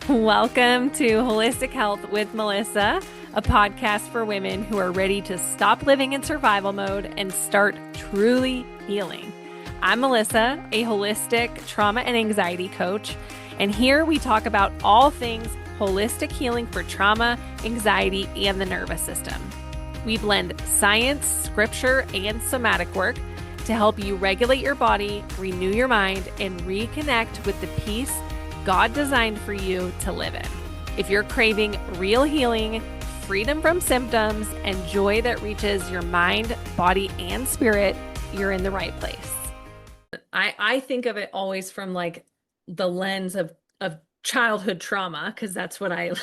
Welcome to Holistic Health with Melissa, a podcast for women who are ready to stop living in survival mode and start truly healing. I'm Melissa, a holistic trauma and anxiety coach, and here we talk about all things holistic healing for trauma, anxiety, and the nervous system. We blend science, scripture, and somatic work to help you regulate your body, renew your mind, and reconnect with the peace God designed for you to live in. If you're craving real healing, freedom from symptoms, and joy that reaches your mind, body, and spirit, you're in the right place. I think of it always from like the lens of childhood trauma, because that's what I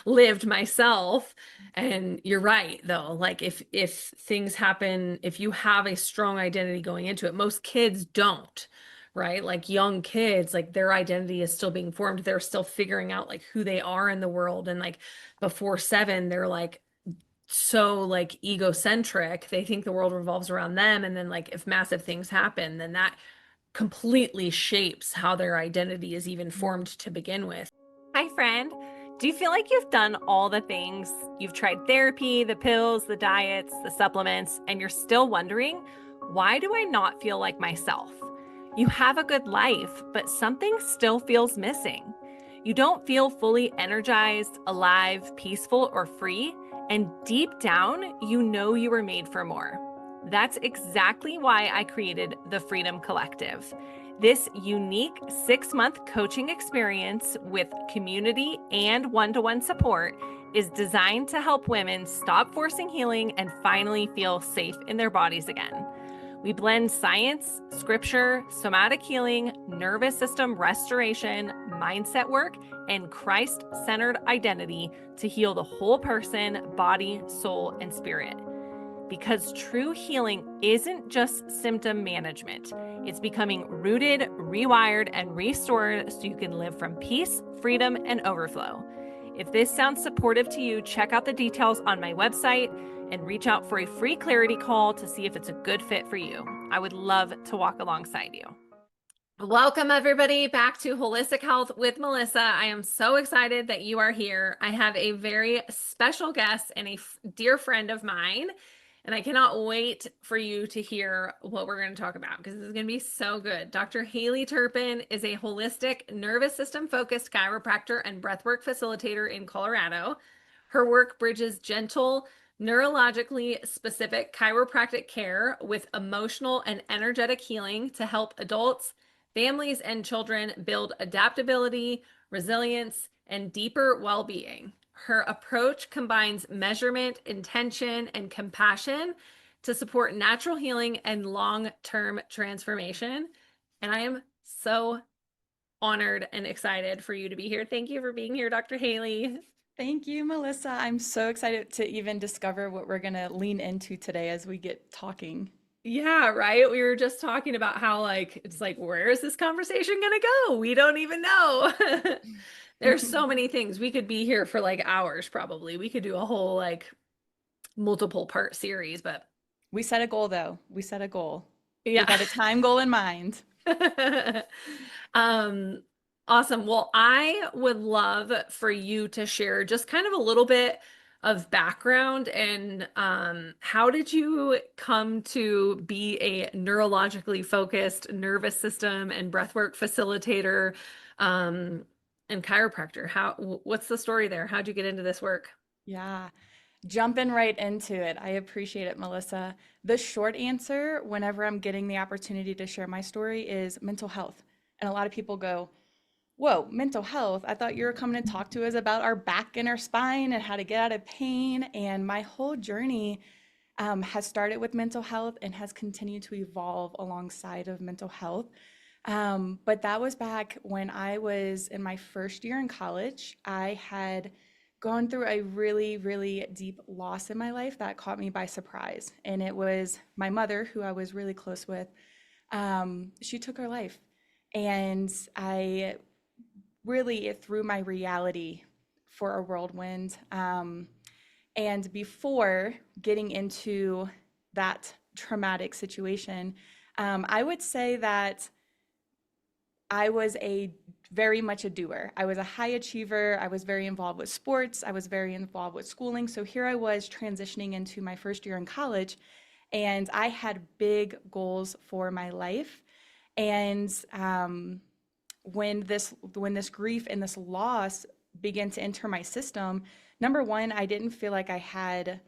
lived myself. And you're right, though. Like if things happen, if you have a strong identity going into it, most kids don't. Right? Like young kids, like their identity is still being formed. They're still figuring out like who they are in the world. And like before 7, they're like so like egocentric. They think the world revolves around them. And then like if massive things happen, then that completely shapes how their identity is even formed to begin with. Hi, friend. Do you feel like you've done all the things? You've tried therapy, the pills, the diets, the supplements, and you're still wondering, why do I not feel like myself? You have a good life, but something still feels missing. You don't feel fully energized, alive, peaceful, or free, and deep down, you know you were made for more. That's exactly why I created the Freedom Collective. This unique 6-month coaching experience with community and one-to-one support is designed to help women stop forcing healing and finally feel safe in their bodies again. We blend science, scripture, somatic healing, nervous system restoration, mindset work, and Christ-centered identity to heal the whole person, body, soul, and spirit. Because true healing isn't just symptom management. It's becoming rooted, rewired, and restored so you can live from peace, freedom, and overflow. If this sounds supportive to you, check out the details on my website and reach out for a free clarity call to see if it's a good fit for you. I would love to walk alongside you. Welcome, everybody, back to Holistic Health with Melissa. I am so excited that you are here. I have a very special guest and a dear friend of mine, and I cannot wait for you to hear what we're going to talk about because this is going to be so good. Dr. Haley Turpin is a holistic nervous system focused chiropractor and breathwork facilitator in Colorado. Her work bridges gentle, neurologically specific chiropractic care with emotional and energetic healing to help adults, families, and children build adaptability, resilience, and deeper well-being. Her approach combines measurement, intention, and compassion to support natural healing and long-term transformation. And I am so honored and excited for you to be here. Thank you for being here, Dr. Haley. Thank you, Melissa. I'm so excited to even discover what we're going to lean into today as we get talking. Yeah, right. We were just talking about how like it's like, where is this conversation gonna go? We don't even know. There's so many things. We could be here for like hours probably. We could do a whole like multiple part series, but We set a goal though. We set a goal. We yeah. got a time goal in mind. um awesome. Well, I would love for you to share just kind of a little bit of background and how did you come to be a neurologically focused nervous system and breathwork facilitator and chiropractor? What's the story there? How'd you get into this work? Yeah. Jumping right into it. I appreciate it, Melissa. The short answer, whenever I'm getting the opportunity to share my story, is mental health. And a lot of people go, whoa, mental health. I thought you were coming to talk to us about our back and our spine and how to get out of pain. And my whole journey has started with mental health and has continued to evolve alongside of mental health. But that was back when I was in my first year in college. I had gone through a really, really deep loss in my life that caught me by surprise. And it was my mother, who I was really close with. She took her life. And I really, it threw my reality for a whirlwind. And before getting into that traumatic situation, I would say that I was a very much a doer. I was a high achiever. I was very involved with sports. I was very involved with schooling. So here I was transitioning into my first year in college, and I had big goals for my life. And when this grief and this loss began to enter my system, number one, I didn't feel like I had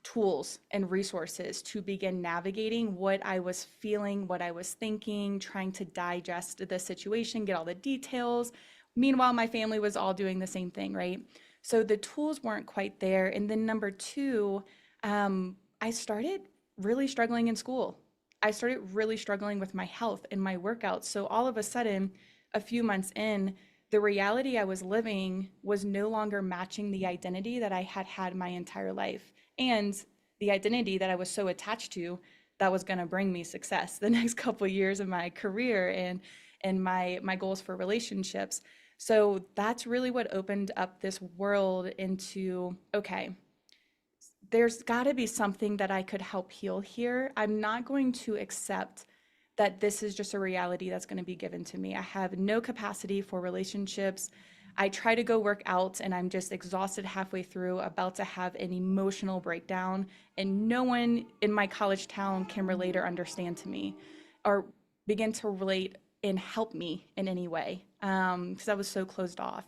tools and resources to begin navigating what I was feeling, what I was thinking, trying to digest the situation, get all the details. Meanwhile, my family was all doing the same thing, right? So the tools weren't quite there. And then number two, I started really struggling in school. I started really struggling with my health and my workouts. So all of a sudden, a few months in, the reality I was living was no longer matching the identity that I had had my entire life, and the identity that I was so attached to that was going to bring me success the next couple of years of my career and my goals for relationships. So that's really what opened up this world into, okay, there's got to be something that I could help heal here. I'm not going to accept that this is just a reality that's going to be given to me. I have no capacity for relationships. I try to go work out and I'm just exhausted halfway through, about to have an emotional breakdown, and no one in my college town can relate or understand to me or begin to relate and help me in any way, because I was so closed off.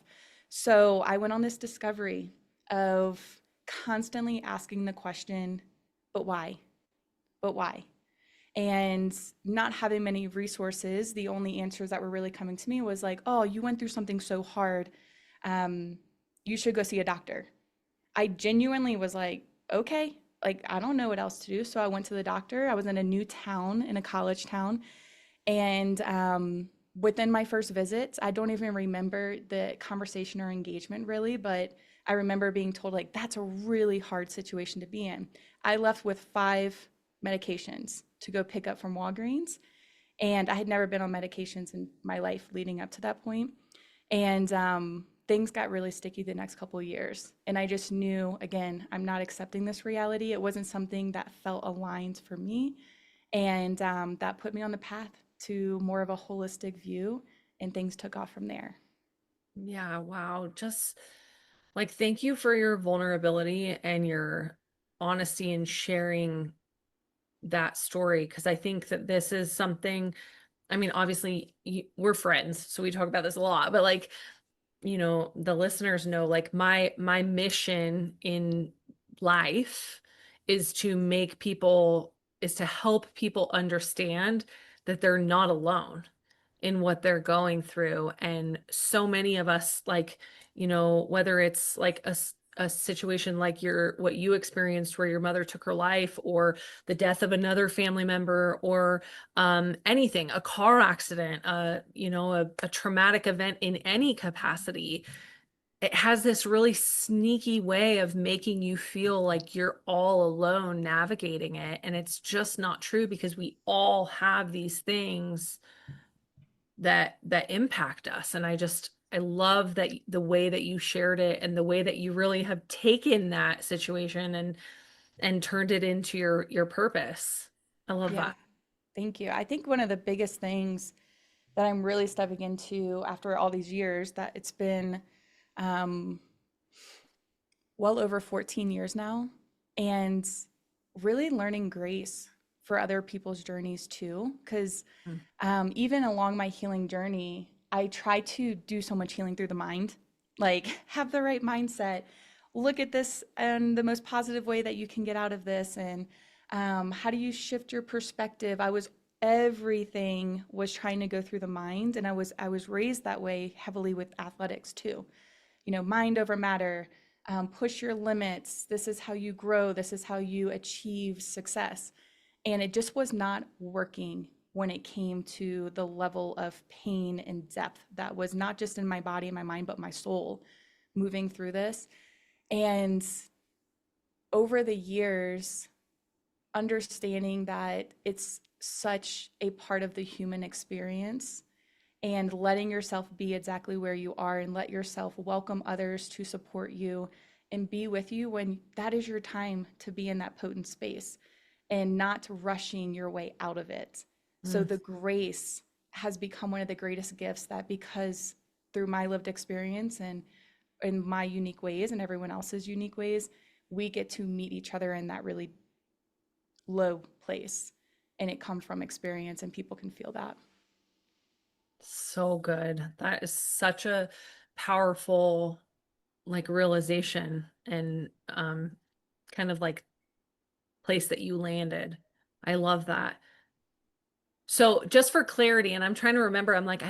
So I went on this discovery of constantly asking the question, but why? But why? And not having many resources, the only answers that were really coming to me was like, oh, you went through something so hard. You should go see a doctor. I genuinely was like, okay, like I don't know what else to do. So I went to the doctor. I was in a new town, in a college town. And within my first visit, I don't even remember the conversation or engagement really, but I remember being told, like, that's a really hard situation to be in. I left with 5 medications to go pick up from Walgreens. And I had never been on medications in my life leading up to that point. And things got really sticky the next couple of years. And I just knew, again, I'm not accepting this reality. It wasn't something that felt aligned for me. And that put me on the path to more of a holistic view, and things took off from there. Yeah, wow. Just like, thank you for your vulnerability and your honesty in sharing that story. Because I think that this is something, I mean, obviously, we're friends, so we talk about this a lot, but like, the listeners know, like, my mission in life is to make people, is to help people understand that they're not alone in what they're going through. And so many of us, like, whether it's like a situation like what you experienced where your mother took her life, or the death of another family member, or anything, a car accident, a traumatic event in any capacity, it has this really sneaky way of making you feel like you're all alone navigating it. And it's just not true, because we all have these things that impact us. And I love that the way that you shared it, and the way that you really have taken that situation and turned it into your purpose. I love Yeah, that. thank you. I think one of the biggest things that I'm really stepping into after all these years, that it's been um, well over 14 years now, and really learning grace for other people's journeys too. Because Mm. even along my healing journey, I try to do so much healing through the mind, like have the right mindset, look at this and the most positive way that you can get out of this. And how do you shift your perspective? Everything was trying to go through the mind. And I was raised that way heavily with athletics too. Mind over matter, push your limits. This is how you grow. This is how you achieve success. And it just was not working when it came to the level of pain and depth that was not just in my body and my mind, but my soul moving through this. And over the years, understanding that it's such a part of the human experience, and letting yourself be exactly where you are, and let yourself welcome others to support you and be with you when that is your time to be in that potent space, and not rushing your way out of it. So Mm. the grace has become one of the greatest gifts, that because through my lived experience and in my unique ways and everyone else's unique ways, we get to meet each other in that really low place. And it comes from experience, and people can feel that. So good. That is such a powerful like realization and kind of like place that you landed. I love that. So just for clarity, and I'm trying to remember, I'm like,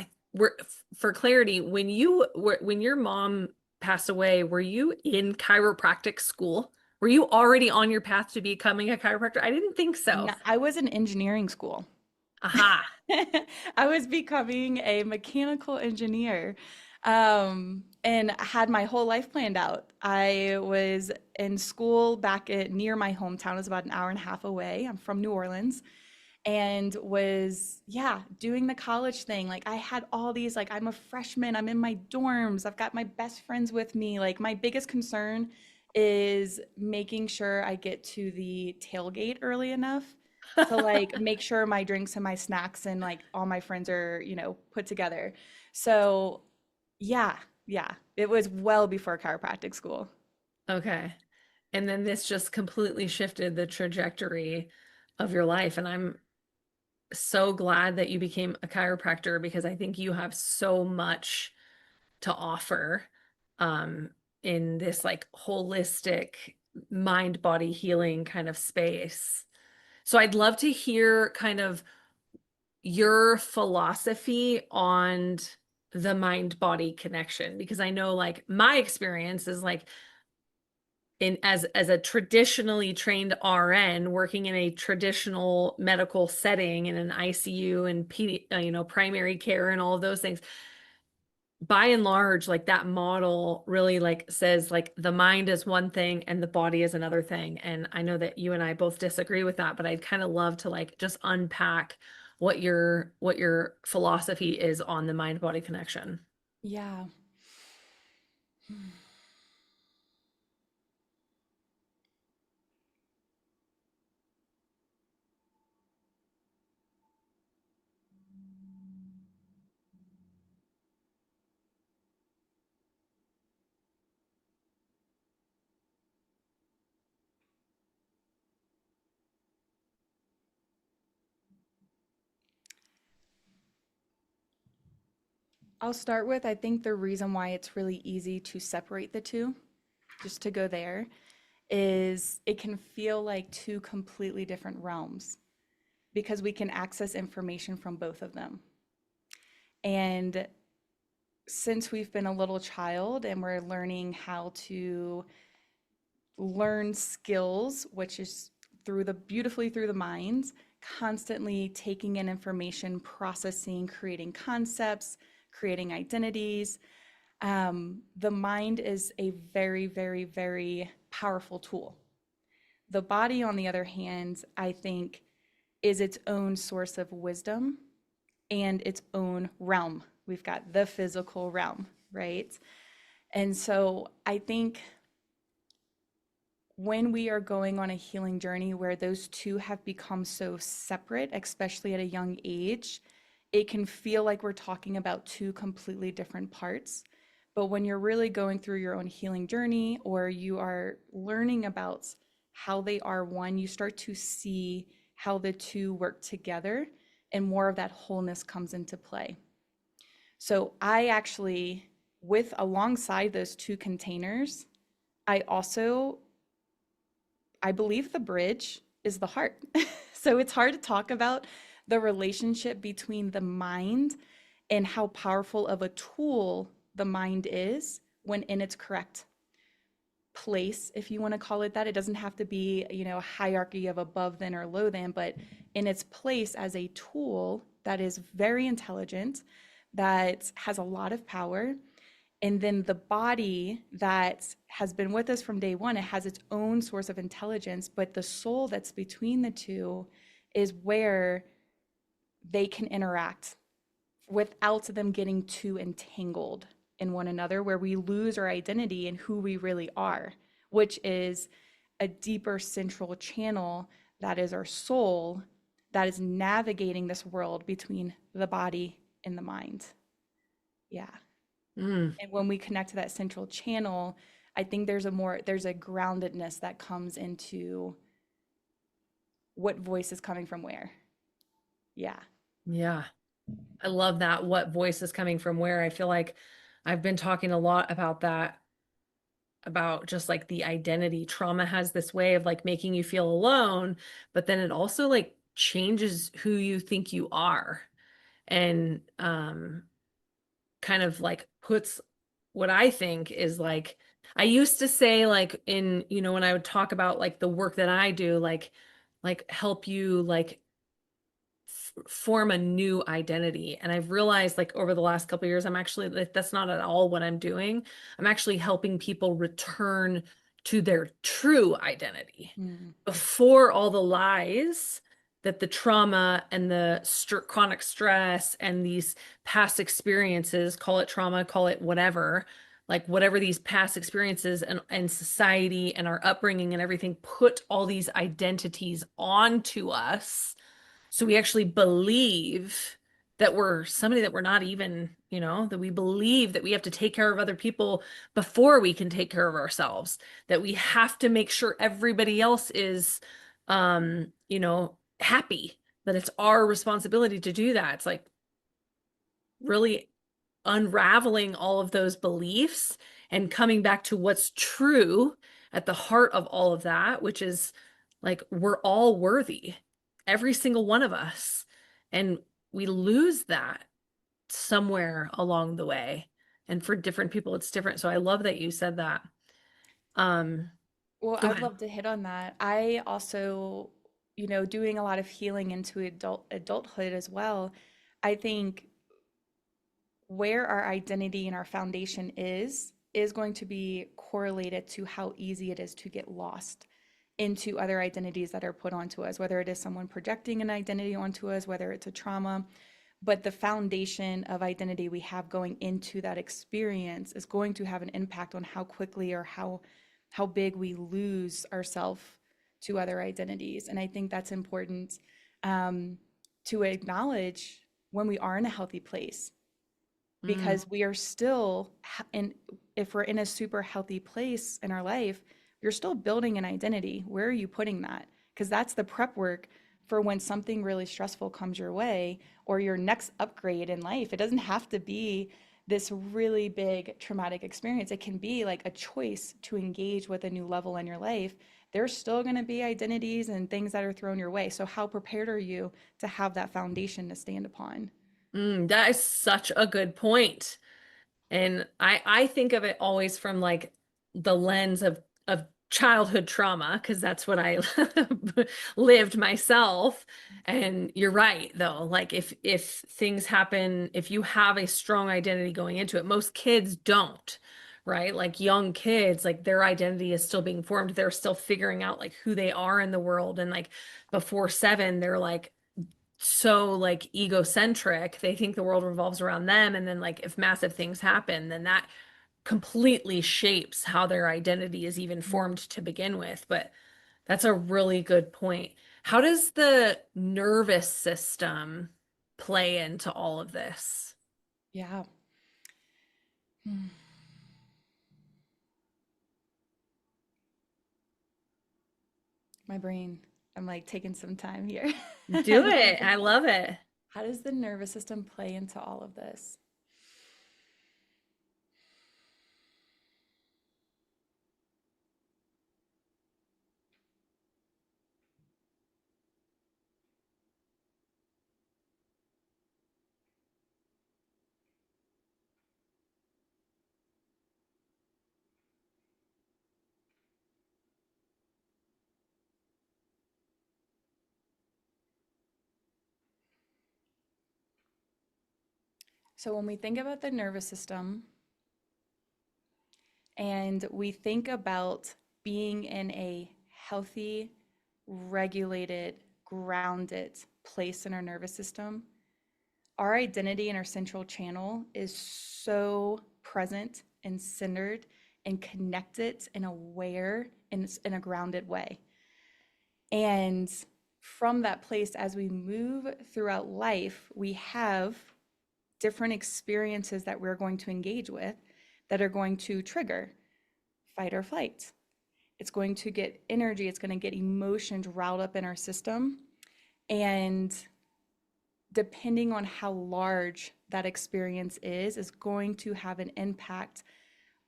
for clarity, when your mom passed away, were you in chiropractic school? Were you already on your path to becoming a chiropractor? I didn't think so. No, I was in engineering school. Aha. I was becoming a mechanical engineer, and I had my whole life planned out. I was in school near my hometown. It was about an hour and a half away. I'm from New Orleans, and was, yeah, doing the college thing. Like, I had all these, like, I'm a freshman, I'm in my dorms, I've got my best friends with me. Like, my biggest concern is making sure I get to the tailgate early enough to like make sure my drinks and my snacks and like all my friends are, put together. So, yeah, yeah, it was well before chiropractic school. Okay. And then this just completely shifted the trajectory of your life. And I'm so glad that you became a chiropractor because I think you have so much to offer um, in this like holistic mind body healing kind of space. So I'd love to hear kind of your philosophy on the mind body connection because I know like my experience is like in as a traditionally trained RN working in a traditional medical setting in an ICU and primary care and all of those things, by and large, like that model really like says like the mind is one thing and the body is another thing. And I know that you and I both disagree with that, but I'd kind of love to like just unpack what your philosophy is on the mind body connection. Yeah. I'll start with, I think the reason why it's really easy to separate the two, just to go there, is it can feel like two completely different realms because we can access information from both of them. And since we've been a little child and we're learning how to learn skills, which is beautifully through the mind, constantly taking in information, processing, creating concepts, creating identities. The mind is a very, very, very powerful tool. The body, on the other hand, I think is its own source of wisdom and its own realm. We've got the physical realm, right? And so I think when we are going on a healing journey where those two have become so separate, especially at a young age, it can feel like we're talking about two completely different parts. But when you're really going through your own healing journey or you are learning about how they are one, you start to see how the two work together and more of that wholeness comes into play. So I actually, with alongside those two containers, I also I believe the bridge is the heart. So it's hard to talk about the relationship between the mind and how powerful of a tool the mind is when in its correct place, if you want to call it that. It doesn't have to be, a hierarchy of above than or low than, but in its place as a tool that is very intelligent, that has a lot of power. And then the body that has been with us from day one, it has its own source of intelligence, but the soul that's between the two is where they can interact without them getting too entangled in one another, where we lose our identity and who we really are, which is a deeper central channel that is our soul that is navigating this world between the body and the mind. Yeah. Mm, And when we connect to that central channel, I think there's a groundedness that comes into what voice is coming from where. Yeah. yeah. I love that. What voice is coming from where? I feel like I've been talking a lot about that, about just like the identity. Trauma has this way of like making you feel alone, but then it also like changes who you think you are. And kind of like puts what I think is like, I used to say like in, when I would talk about like the work that I do, like help you like form a new identity. And I've realized like over the last couple of years, I'm actually like, that's not at all what I'm doing. I'm actually helping people return to their true identity Mm. before all the lies that the trauma and the chronic stress and these past experiences, call it trauma, call it whatever, like whatever these past experiences and society and our upbringing and everything put all these identities onto us, so we actually believe that we're somebody that we're not even, that we believe that we have to take care of other people before we can take care of ourselves, that we have to make sure everybody else is, happy, that it's our responsibility to do that. It's like really unraveling all of those beliefs and coming back to what's true at the heart of all of that, which is like we're all worthy, every single one of us. And we lose that somewhere along the way. And for different people, it's different. So I love that you said that. Um, Well, Go I'd ahead. love to hit on that. I also, doing a lot of healing into adulthood as well. I think where our identity and our foundation is going to be correlated to how easy it is to get lost into other identities that are put onto us, whether it is someone projecting an identity onto us, whether it's a trauma. But the foundation of identity we have going into that experience is going to have an impact on how quickly or how big we lose ourselves to other identities. And I think that's important, um, to acknowledge when we are in a healthy place, Mm, because we are still in, if we're in a super healthy place in our life, you're still building an identity. Where are you putting that? Because that's the prep work for when something really stressful comes your way, or your next upgrade in life. It doesn't have to be this really big traumatic experience. It can be like a choice to engage with a new level in your life. There's still going to be identities and things that are thrown your way. So how prepared are you to have that foundation to stand upon? that is such a good point. And I think of it always from like the lens of childhood trauma, because that's what I lived myself. And you're right though, like if things happen, if you have a strong identity going into it, most kids don't, right? Like young kids, like their identity is still being formed. They're still figuring out like who they are in the world. And like before 7, they're like so like egocentric, they think the world revolves around them, and then like if massive things happen, then that completely shapes how their identity is even formed to begin with. But that's a really good point. How does the nervous system play into all of this? Yeah. Hmm. My brain. I'm like taking some time here. Do it. I love it. How does the nervous system play into all of this? So, when we think about the nervous system and we think about being in a healthy, regulated, grounded place in our nervous system, our identity and our central channel is so present and centered and connected and aware in a grounded way. And from that place, as we move throughout life, we have different experiences that we're going to engage with that are going to trigger fight or flight. It's going to get energy, it's going to get emotions riled up in our system. And depending on how large that experience is going to have an impact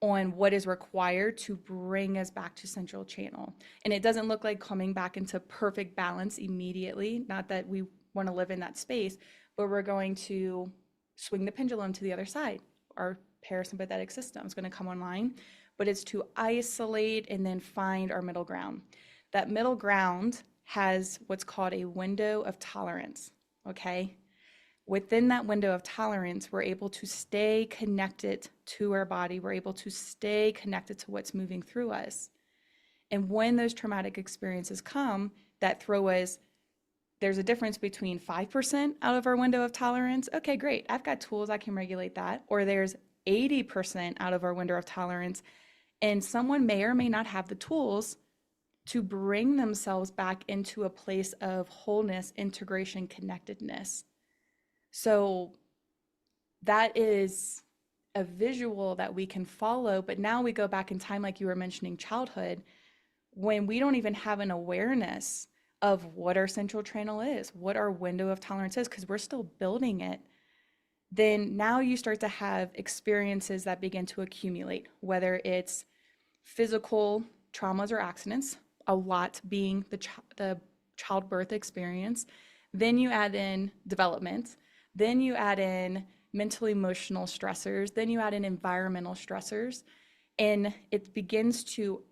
on what is required to bring us back to central channel. And it doesn't look like coming back into perfect balance immediately. Not that we want to live in that space, but we're going to swing the pendulum to the other side. Our parasympathetic system is going to come online, but it's to isolate and then find our middle ground. That middle ground has what's called a window of tolerance, okay? Within that window of tolerance, we're able to stay connected to our body. We're able to stay connected to what's moving through us. And when those traumatic experiences come that throw us, there's a difference between 5% out of our window of tolerance. Okay, great. I've got tools, I can regulate that. Or there's 80% out of our window of tolerance. And someone may or may not have the tools to bring themselves back into a place of wholeness, integration, connectedness. So that is a visual that we can follow. But now we go back in time, like you were mentioning, childhood, when we don't even have an awareness of what our central channel is, what our window of tolerance is, because we're still building it. Then now you start to have experiences that begin to accumulate, whether it's physical traumas or accidents, a lot being the childbirth experience. Then you add in development. Then you add in mental emotional stressors. Then you add in environmental stressors. And it begins to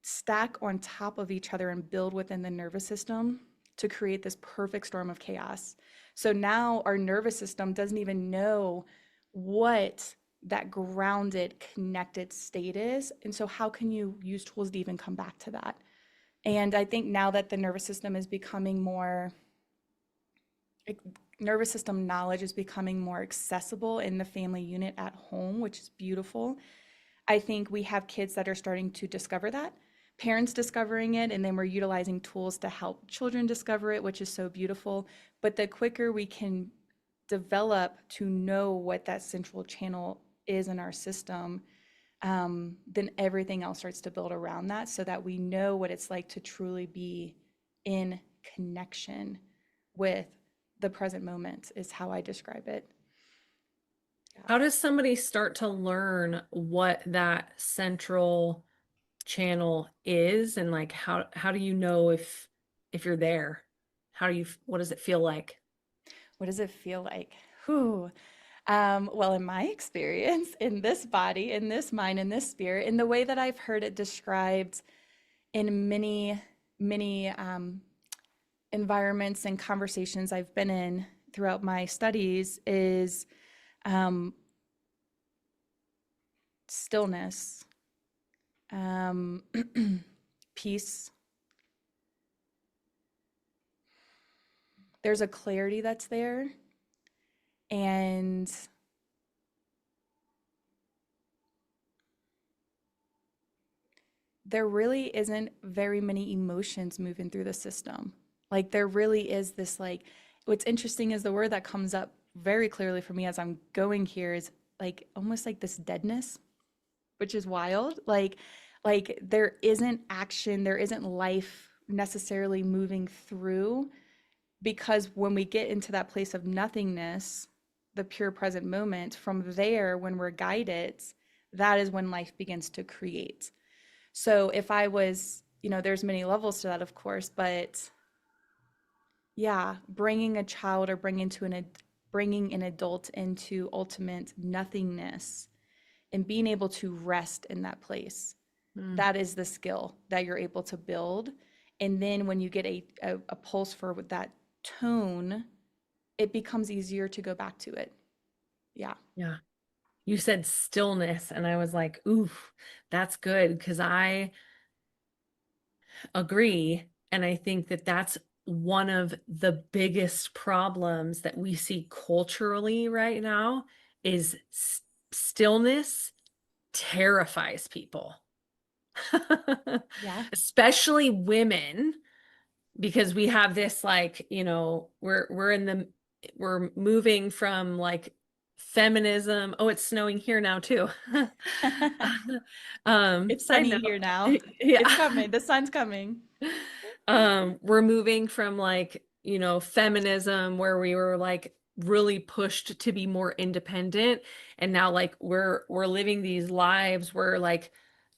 stack on top of each other and build within the nervous system to create this perfect storm of chaos. So now our nervous system doesn't even know what that grounded, connected state is. And so how can you use tools to even come back to that? And I think now that the nervous system is becoming more, nervous system knowledge is becoming more accessible in the family unit at home, which is beautiful. I think we have kids that are starting to discover that, parents discovering it, and then we're utilizing tools to help children discover it, which is so beautiful. But the quicker we can develop to know what that central channel is in our system, then everything else starts to build around that, so that we know what it's like to truly be in connection with the present moment, is how I describe it. How does somebody start to learn what that central channel is, and like how do you know if you're there? What does it feel like? What does it feel like? Whew. Well, in my experience, in this body, in this mind, in this spirit, in the way that I've heard it described in many, many environments and conversations I've been in throughout my studies, is stillness, peace. There's a clarity that's there, and there really isn't very many emotions moving through the system. Like there really is this, like, what's interesting is the word that comes up very clearly for me as I'm going here is like almost like this deadness, which is wild. Like there isn't action, there isn't life necessarily moving through, because when we get into that place of nothingness, the pure present moment, from there, when we're guided, that is when life begins to create. So if I was, there's many levels to that, of course, but yeah, bringing a child or bringing an adult into ultimate nothingness and being able to rest in that place, that is the skill that you're able to build. And then when you get a pulse for that tone, it becomes easier to go back to it. Yeah. Yeah. You said stillness, and I was like, ooh, that's good, because I agree. And I think that that's one of the biggest problems that we see culturally right now is stillness terrifies people, Yeah. especially women. because we have this like, we're moving from like feminism. Oh, it's snowing here now too. It's Side sunny note. here now. It's Yeah. coming. The sun's coming. We're moving from like, feminism where we were like really pushed to be more independent. And now like we're living these lives where like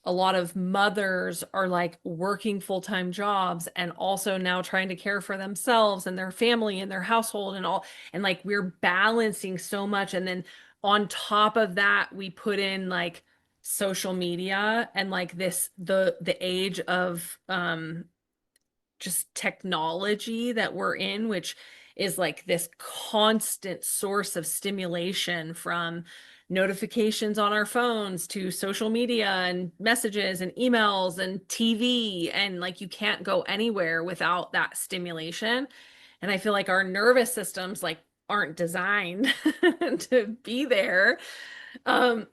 a lot of mothers are like working full-time jobs and also now trying to care for themselves and their family and their household and all. And like we're balancing so much. And then on top of that, we put in like social media and like the age of just technology that we're in, which is like this constant source of stimulation from notifications on our phones to social media and messages and emails and TV. And like you can't go anywhere without that stimulation. And I feel like our nervous systems like aren't designed to be there. Um,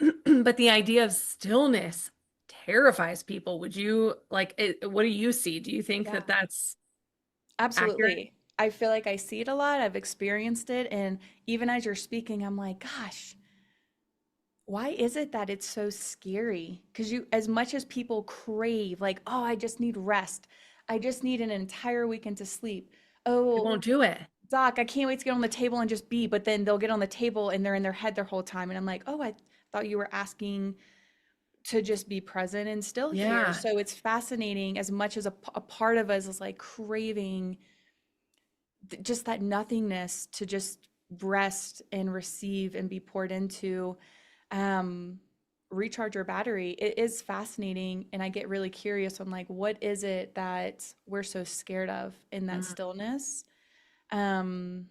but the idea of stillness terrifies people. Would you like it, what do you see? Do you think Yeah, that that's accurate? absolutely. I feel like I see it a lot. I've experienced it. And even as you're speaking, I'm like, gosh, why is it that it's so scary? Because as much as people crave, like, oh, I just need rest. I just need an entire weekend to sleep. They Oh, won't do it. Doc, I can't wait to get on the table and just be. But then they'll get on the table and they're in their head their whole time. And I'm like, oh, I thought you were asking to just be present and still here. Yeah. So it's fascinating as much as a part of us is like craving just that nothingness to just rest and receive and be poured into, um, recharge your battery. It is fascinating. And I get really curious on like, what is it that we're so scared of in that Mm. stillness? Um,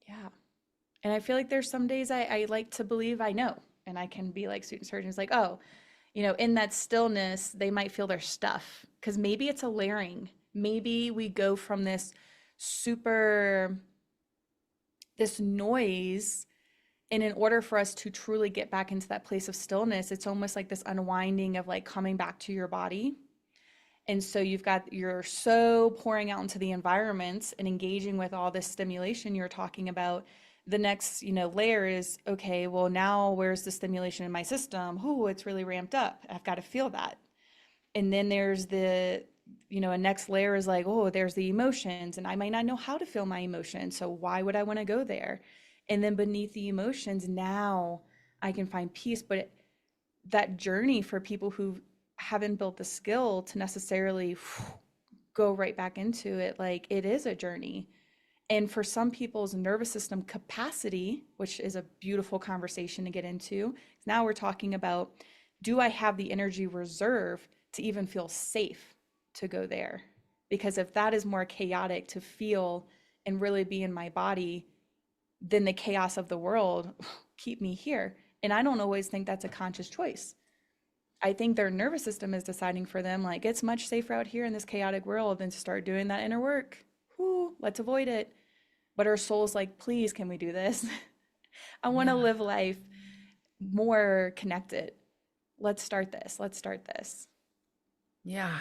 yeah. And I feel like there's some days I like to believe I know, and I can be like student surgeons, like, oh, in that stillness, they might feel their stuff because maybe it's a layering. Maybe we go from super, this noise, and in order for us to truly get back into that place of stillness, it's almost like this unwinding of like coming back to your body. And so you're so pouring out into the environment and engaging with all this stimulation you're talking about. The next, layer is, okay, well, now where's the stimulation in my system? Oh, it's really ramped up. I've got to feel that. And then there's a next layer is like, oh, there's the emotions, and I might not know how to feel my emotions. So why would I want to go there? And then beneath the emotions, now I can find peace. But that journey for people who haven't built the skill to necessarily go right back into it, like it is a journey. And for some people's nervous system capacity, which is a beautiful conversation to get into, now we're talking about, do I have the energy reserve to even feel safe to go there? Because if that is more chaotic to feel and really be in my body, then the chaos of the world keep me here. And I don't always think that's a conscious choice. I think their nervous system is deciding for them, like, it's much safer out here in this chaotic world than to start doing that inner work. Whew, let's avoid it. But our soul's like, please, can we do this? I want to Yeah. live life more connected. Let's start this. Let's start this. Yeah.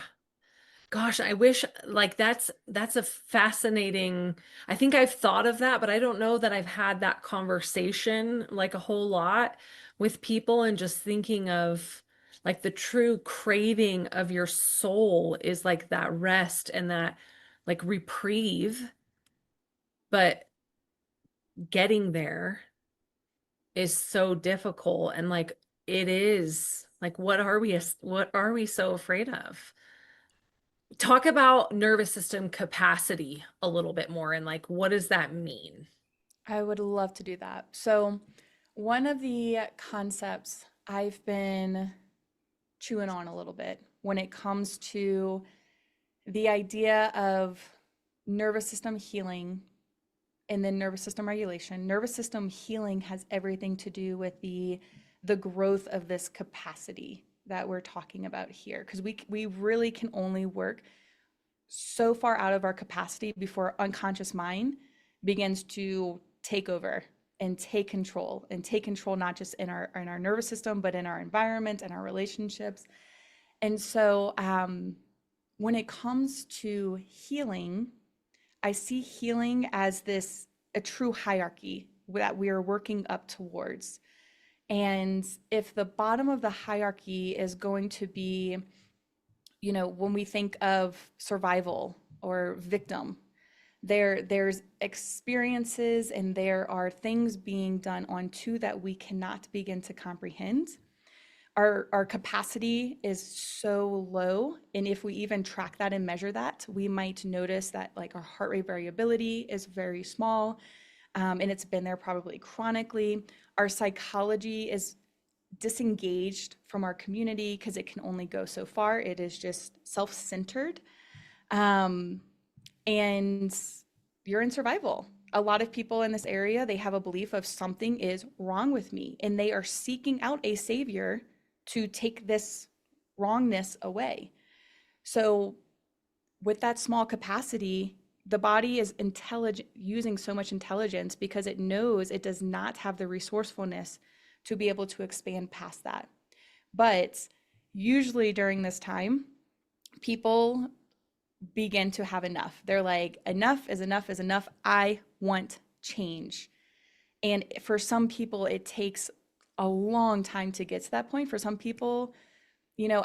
Gosh, I wish like that's a fascinating. I think I've thought of that, but I don't know that I've had that conversation like a whole lot with people and just thinking of like the true craving of your soul is like that rest and that like reprieve, but getting there is so difficult and like it is like what are we so afraid of? Talk about nervous system capacity a little bit more and like what does that mean? I would love to do that. So, one of the concepts I've been chewing on a little bit when it comes to the idea of nervous system healing and then nervous system regulation. Nervous system healing has everything to do with the growth of this capacity that we're talking about here, because we really can only work so far out of our capacity before unconscious mind begins to take over and take control not just in our nervous system but in our environment and our relationships. And so when it comes to healing, I see healing as a true hierarchy that we are working up towards. And if the bottom of the hierarchy is going to be, when we think of survival or victim, there's experiences and there are things being done onto that we cannot begin to comprehend. Our capacity is so low, and if we even track that and measure that, we might notice that like our heart rate variability is very small, and it's been there probably chronically. Our psychology is disengaged from our community because it can only go so far. It is just self-centered. Um, and you're in survival. A lot of people in this area, they have a belief of something is wrong with me, and they are seeking out a savior to take this wrongness away. So with that small capacity, the body is intelligent, using so much intelligence because it knows it does not have the resourcefulness to be able to expand past that. But usually during this time, people begin to have enough. They're like, enough is enough is enough. I want change. And for some people, it takes a long time to get to that point. For some people,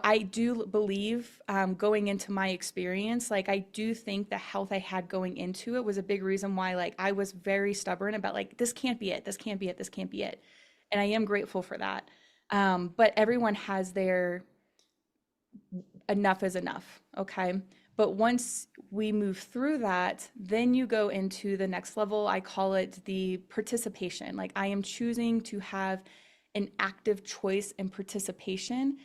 I do believe, going into my experience, like I do think the health I had going into it was a big reason why like I was very stubborn about like, this can't be it, this can't be it, this can't be it. And I am grateful for that. But everyone has their enough is enough, okay? But once we move through that, then you go into the next level. I call it the participation. Like I am choosing to have an active choice and participation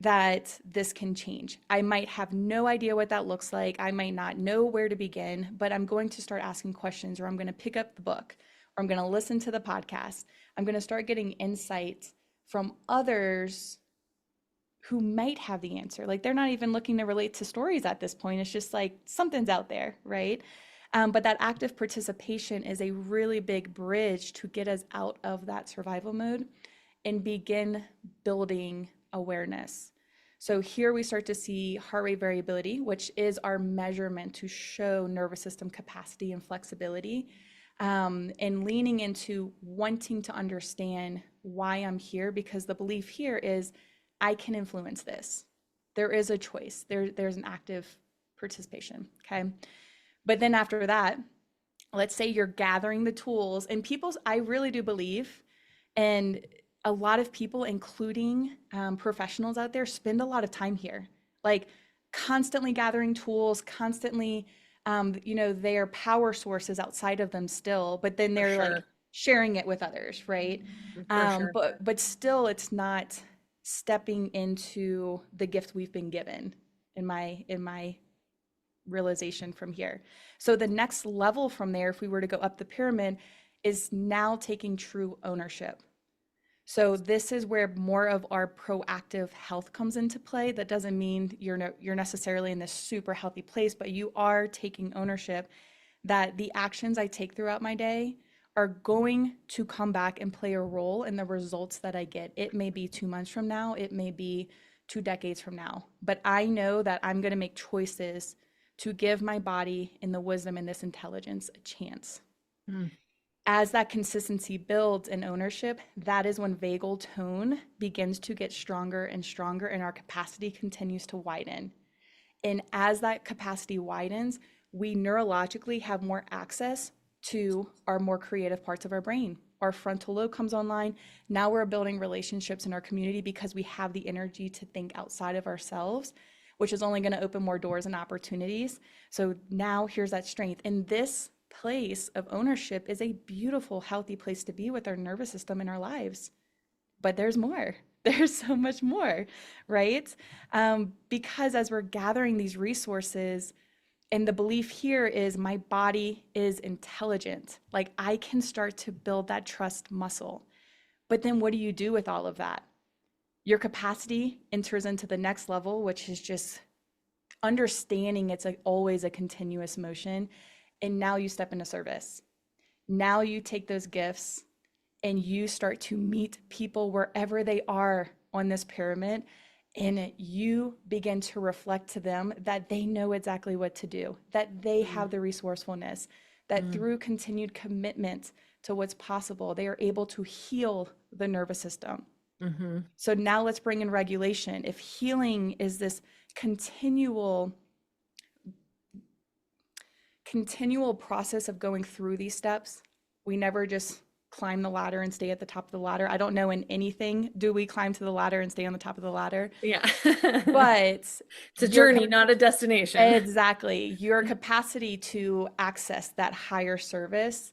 that this can change. I might have no idea what that looks like. I might not know where to begin, but I'm going to start asking questions, or I'm going to pick up the book, or I'm going to listen to the podcast. I'm going to start getting insight from others who might have the answer. Like they're not even looking to relate to stories at this point. It's just like something's out there, right? But that active participation is a really big bridge to get us out of that survival mode and begin building awareness. So here we start to see heart rate variability, which is our measurement to show nervous system capacity and flexibility, and leaning into wanting to understand why I'm here, because the belief here is I can influence this. There is a choice. There's an active participation, okay? But then after that, let's say you're gathering the tools, and I really do believe, and a lot of people, including professionals out there, spend a lot of time here, like constantly gathering tools, constantly, their power sources outside of them still, but then they're like sharing it with others, right? For sure. But still, it's not stepping into the gift we've been given, in my realization from here. So the next level from there, if we were to go up the pyramid, is now taking true ownership. So this is where more of our proactive health comes into play. That doesn't mean you're necessarily in this super healthy place, but you are taking ownership that the actions I take throughout my day are going to come back and play a role in the results that I get. It may be 2 months from now, it may be 2 decades from now, but I know that I'm going to make choices to give my body and the wisdom and this intelligence a chance. As that consistency builds in ownership, that is when vagal tone begins to get stronger and stronger, and our capacity continues to widen. And as that capacity widens, we neurologically have more access to our more creative parts of our brain. Our frontal lobe comes online. Now we're building relationships in our community because we have the energy to think outside of ourselves, which is only going to open more doors and opportunities. So now here's that strength. And this place of ownership is a beautiful, healthy place to be with our nervous system in our lives. But there's more. There's so much more, right? Because as we're gathering these resources, and the belief here is my body is intelligent. Like I can start to build that trust muscle. But then what do you do with all of that? Your capacity enters into the next level, which is just understanding it's always a continuous motion. And now you step into service. Now you take those gifts and you start to meet people wherever they are on this pyramid And you begin to reflect to them that they know exactly what to do, that they have the resourcefulness, that through continued commitment to what's possible, they are able to heal the nervous system. Mm-hmm. So now let's bring in regulation. If healing is this continual process of going through these steps, we never just climb the ladder and stay at the top of the ladder. I don't know in anything, do we climb to the ladder and stay on the top of the ladder? Yeah. But It's a your journey, not a destination. exactly, your capacity to access that higher service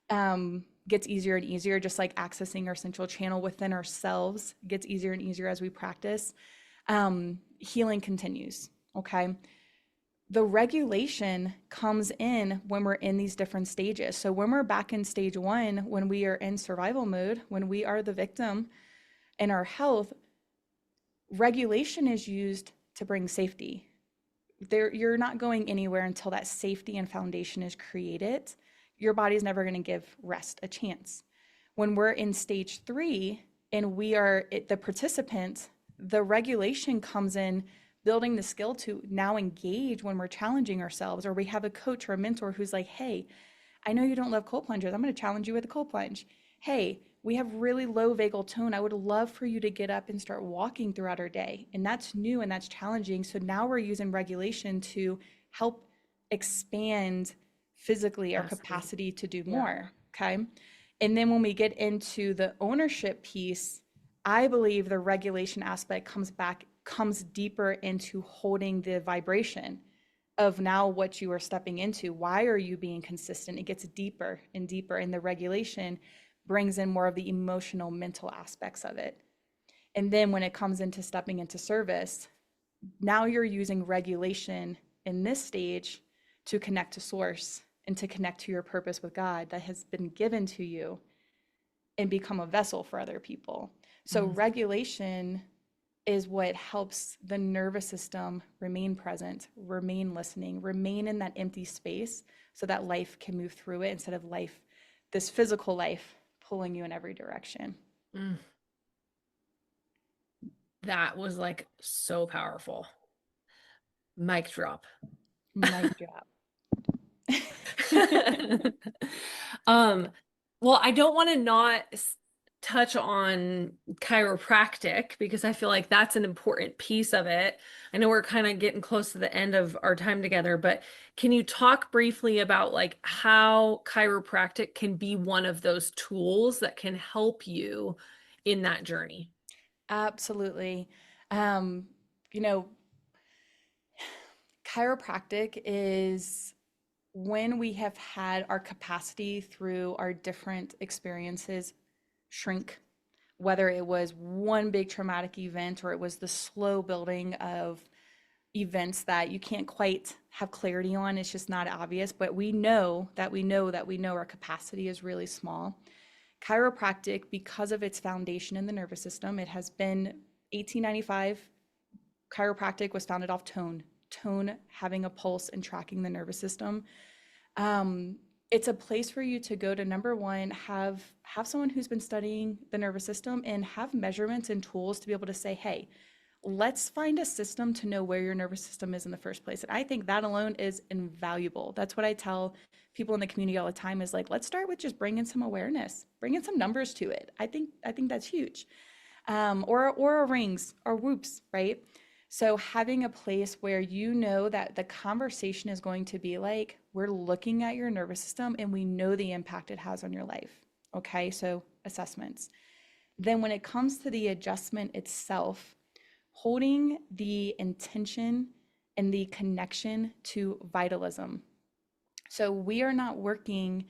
gets easier and easier, just like accessing our central channel within ourselves gets easier and easier as we practice. Healing continues, okay? The regulation comes in when we're in these different stages. So when we're back in stage one, when we are in survival mode, when we are the victim in our health, regulation is used to bring safety. You're not going anywhere until that safety and foundation is created. Your body's never going to give rest a chance. When we're in stage three and we are the participant, the regulation comes in building the skill to now engage when we're challenging ourselves, or we have a coach or a mentor who's like, hey, I know you don't love cold plungers. I'm going to challenge you with a cold plunge. Hey, we have really low vagal tone. I would love for you to get up and start walking throughout our day. And that's new and that's challenging. So now we're using regulation to help expand physically our capacity to do more. Okay. And then when we get into the ownership piece, I believe the regulation aspect comes deeper into holding the vibration of now what you are stepping into. Why are you being consistent? It gets deeper and deeper, and the regulation brings in more of the emotional, mental aspects of it. And then when it comes into stepping into service, now you're using regulation in this stage to connect to source and to connect to your purpose with God that has been given to you and become a vessel for other people. So regulation is what helps the nervous system remain present, remain listening, remain in that empty space so that life can move through it instead of life, this physical life, pulling you in every direction. That was like so powerful. Mic drop. Mic drop. Well, I don't want to not touch on chiropractic because I feel like that's an important piece of it. I know we're kind of getting close to the end of our time together, but can you talk briefly about like how chiropractic can be one of those tools that can help you in that journey? Absolutely. You know, chiropractic is when we have had our capacity through our different experiences shrink, whether it was one big traumatic event or it was the slow building of events that you can't quite have clarity on. It's just not obvious, but we know our capacity is really small. Chiropractic, because of its foundation in the nervous system, it has been 1895. Chiropractic was founded off tone having a pulse and tracking the nervous system. It's a place for you to go to, number one, have someone who's been studying the nervous system and have measurements and tools to be able to say, hey, let's find a system to know where your nervous system is in the first place. And I think that alone is invaluable. That's what I tell people in the community all the time is like, let's start with just bringing some awareness, bringing some numbers to it. I think that's huge. Or rings or whoops, right? So having a place where you know that the conversation is going to be like, we're looking at your nervous system and we know the impact it has on your life. Okay, so assessments. Then when it comes to the adjustment itself, holding the intention and the connection to vitalism. So we are not working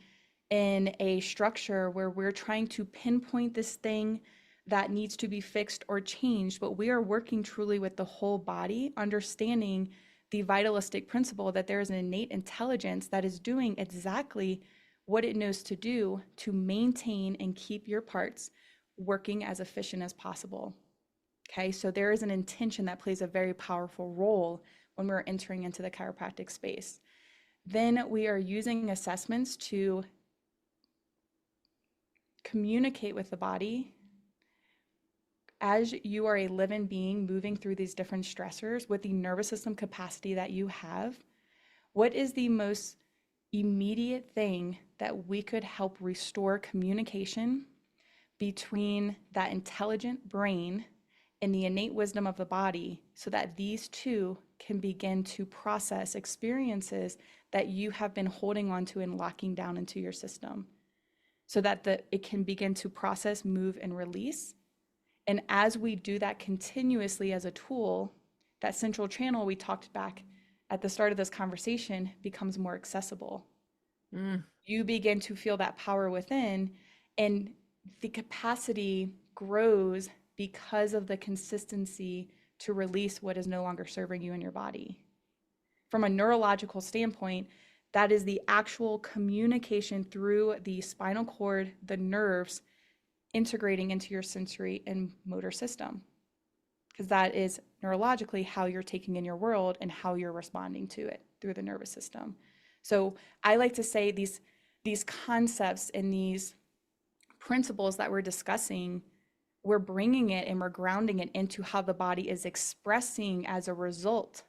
in a structure where we're trying to pinpoint this thing that needs to be fixed or changed, but we are working truly with the whole body, understanding the vitalistic principle that there is an innate intelligence that is doing exactly what it knows to do to maintain and keep your parts working as efficient as possible. Okay, so there is an intention that plays a very powerful role when we're entering into the chiropractic space. Then we are using assessments to communicate with the body, as you are a living being moving through these different stressors with the nervous system capacity that you have, what is the most immediate thing that we could help restore communication between that intelligent brain and the innate wisdom of the body, so that these two can begin to process experiences that you have been holding on to and locking down into your system, so that it can begin to process, move, and release. And as we do that continuously as a tool, that central channel we talked back at the start of this conversation becomes more accessible. You begin to feel that power within, and the capacity grows because of the consistency to release what is no longer serving you in your body. From a neurological standpoint, that is the actual communication through the spinal cord, the nerves, integrating into your sensory and motor system, because that is neurologically how you're taking in your world and how you're responding to it through the nervous system. So I like to say these concepts and these principles that we're discussing, we're bringing it and we're grounding it into how the body is expressing as a result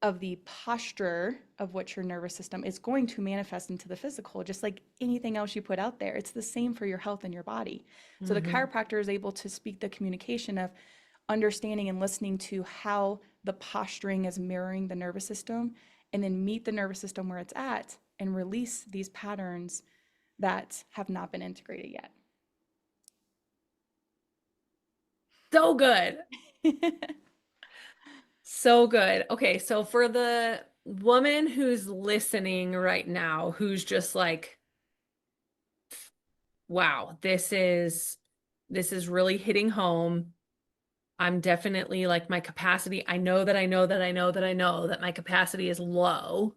of the posture of what your nervous system is going to manifest into the physical, just like anything else you put out there. It's the same for your health and your body. So the chiropractor is able to speak the communication of understanding and listening to how the posturing is mirroring the nervous system, and then meet the nervous system where it's at and release these patterns that have not been integrated yet. So good. So good. Okay, so for the woman who's listening right now, who's just like, wow, this is really hitting home. I'm definitely like, my capacity, I know that my capacity is low,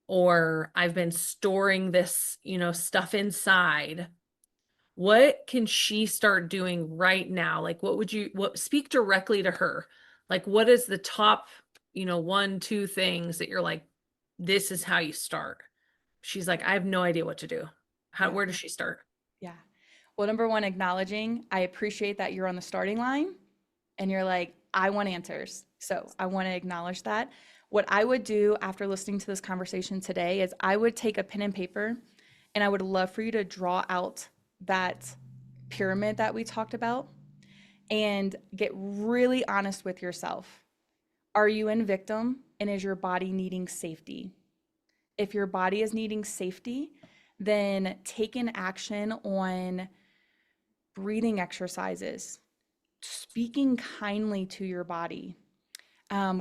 or I've been storing this, stuff inside. What can she start doing right now? Like, speak directly to her. Like, what is the top, 1, 2 things that you're like, this is how you start? She's like, I have no idea what to do. Where does she start? Yeah. Well, number one, acknowledging, I appreciate that you're on the starting line and you're like, I want answers. So I want to acknowledge that. What I would do after listening to this conversation today is I would take a pen and paper, and I would love for you to draw out that pyramid that we talked about and get really honest with yourself. Are you in victim, and is your body needing safety? If your body is needing safety, then take an action on breathing exercises, speaking kindly to your body,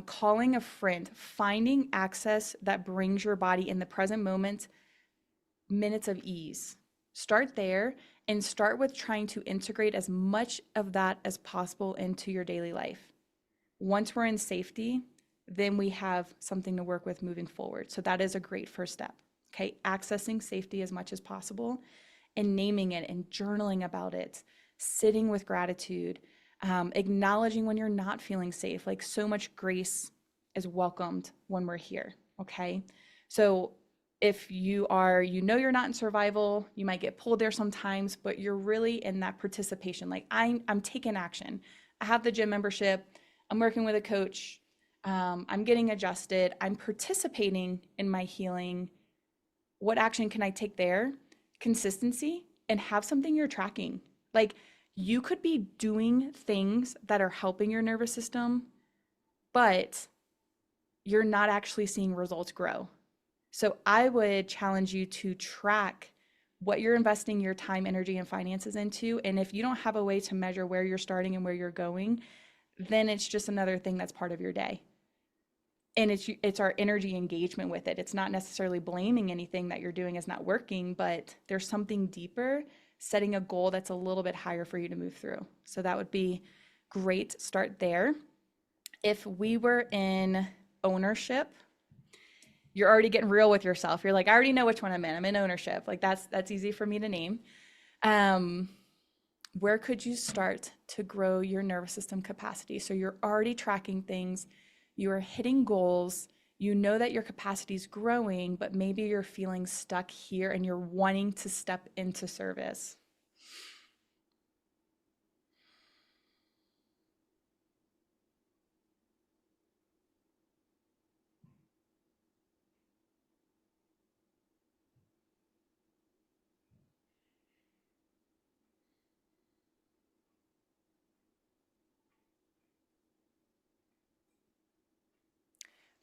calling a friend, finding access that brings your body in the present moment, minutes of ease. Start there and start with trying to integrate as much of that as possible into your daily life. Once we're in safety, then we have something to work with moving forward. So that is a great first step. Okay, accessing safety as much as possible and naming it and journaling about it, sitting with gratitude, acknowledging when you're not feeling safe. Like, so much grace is welcomed when we're here. Okay, so if you're not in survival, you might get pulled there sometimes, but you're really in that participation. Like, I'm taking action. I have the gym membership. I'm working with a coach. I'm getting adjusted. I'm participating in my healing. What action can I take there? Consistency, and have something you're tracking. Like, you could be doing things that are helping your nervous system, but you're not actually seeing results grow. So I would challenge you to track what you're investing your time, energy, and finances into. And if you don't have a way to measure where you're starting and where you're going, then it's just another thing that's part of your day. And it's our energy engagement with it. It's not necessarily blaming anything that you're doing is not working, but there's something deeper, setting a goal that's a little bit higher for you to move through. So that would be great. Start there. If we were in ownership, you're already getting real with yourself. You're like, I already know which one I'm in. I'm in ownership. Like, that's easy for me to name. Where could you start to grow your nervous system capacity? So you're already tracking things. You are hitting goals. You know that your capacity is growing, but maybe you're feeling stuck here and you're wanting to step into service.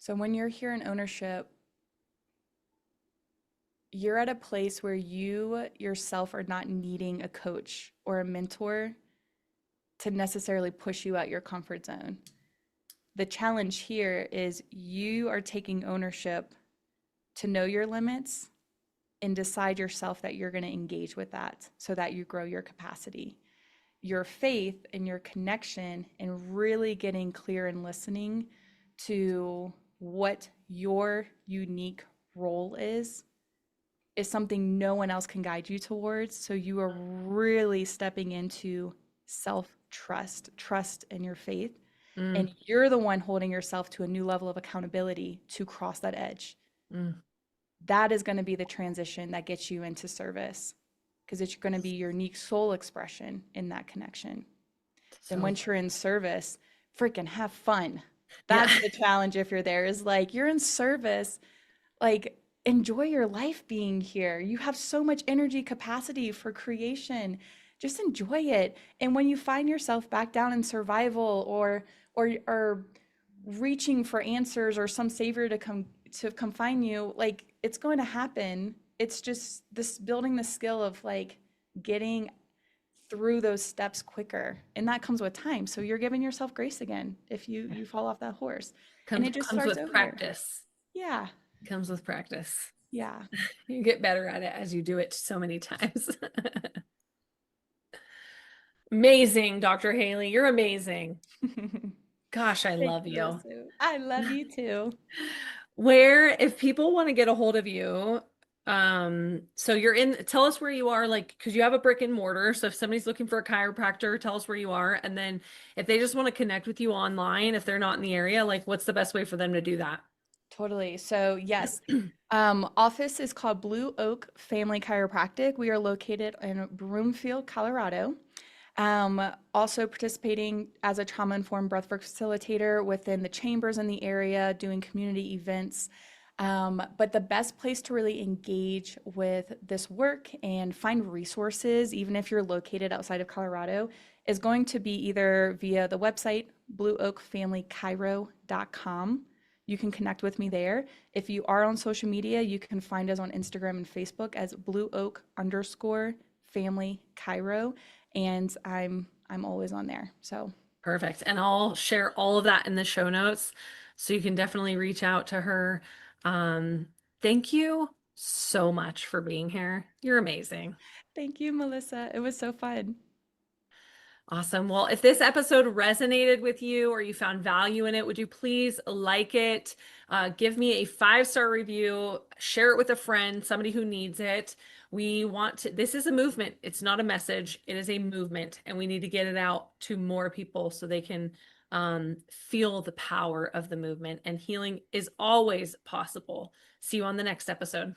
So when you're here in ownership, you're at a place where you yourself are not needing a coach or a mentor to necessarily push you out your comfort zone. The challenge here is you are taking ownership to know your limits and decide yourself that you're going to engage with that so that you grow your capacity. Your faith and your connection and really getting clear and listening to what your unique role is something no one else can guide you towards. So you are really stepping into self-trust, trust in your faith. And you're the one holding yourself to a new level of accountability to cross that edge. That is going to be the transition that gets you into service, because it's going to be your unique soul expression in that connection. Then once you're in service, freaking have fun. That's the challenge. If you're there, is like, you're in service, like, enjoy your life being here. You have so much energy capacity for creation. Just enjoy it. And when you find yourself back down in survival or reaching for answers or some savior to come find you, like, it's going to happen. It's just this building the skill of like getting through those steps quicker. And that comes with time. So you're giving yourself grace again if you fall off that horse. And it just starts with over. practice. Yeah. Comes with practice. Yeah. You get better at it as you do it so many times. Amazing, Dr. Haley. You're amazing. Gosh, I love you. I love you too. If people want to get a hold of you, so tell us where you are, like, because you have a brick and mortar. So if somebody's looking for a chiropractor, tell us where you are. And then if they just want to connect with you online, if they're not in the area, like, what's the best way for them to do that? Totally. So yes, office is called Blue Oak Family Chiropractic. We are located in Broomfield, Colorado. Also participating as a trauma-informed breathwork facilitator within the chambers in the area, doing community events. But the best place to really engage with this work and find resources, even if you're located outside of Colorado, is going to be either via the website, blueoakfamilychiro.com. You can connect with me there. If you are on social media, you can find us on Instagram and Facebook as blueoak_family chiro. And I'm always on there. So perfect. And I'll share all of that in the show notes, so you can definitely reach out to her. Thank you so much for being here. You're amazing. Thank you, Melissa. It was so fun. Awesome. Well, if this episode resonated with you or you found value in it, would you please like it? Give me a 5-star review, share it with a friend, somebody who needs it. This is a movement. It's not a message. It is a movement, and we need to get it out to more people so they can feel the power of the movement, and healing is always possible. See you on the next episode.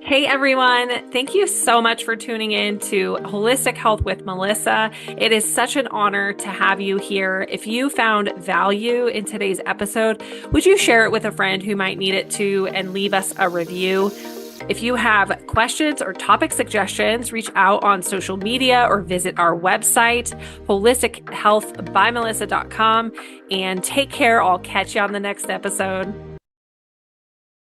Hey everyone, thank you so much for tuning in to Holistic Health with Melissa. It is such an honor to have you here. If you found value in today's episode, would you share it with a friend who might need it too, and leave us a review? If you have questions or topic suggestions, reach out on social media or visit our website, holistichealthbymelissa.com, and take care. I'll catch you on the next episode.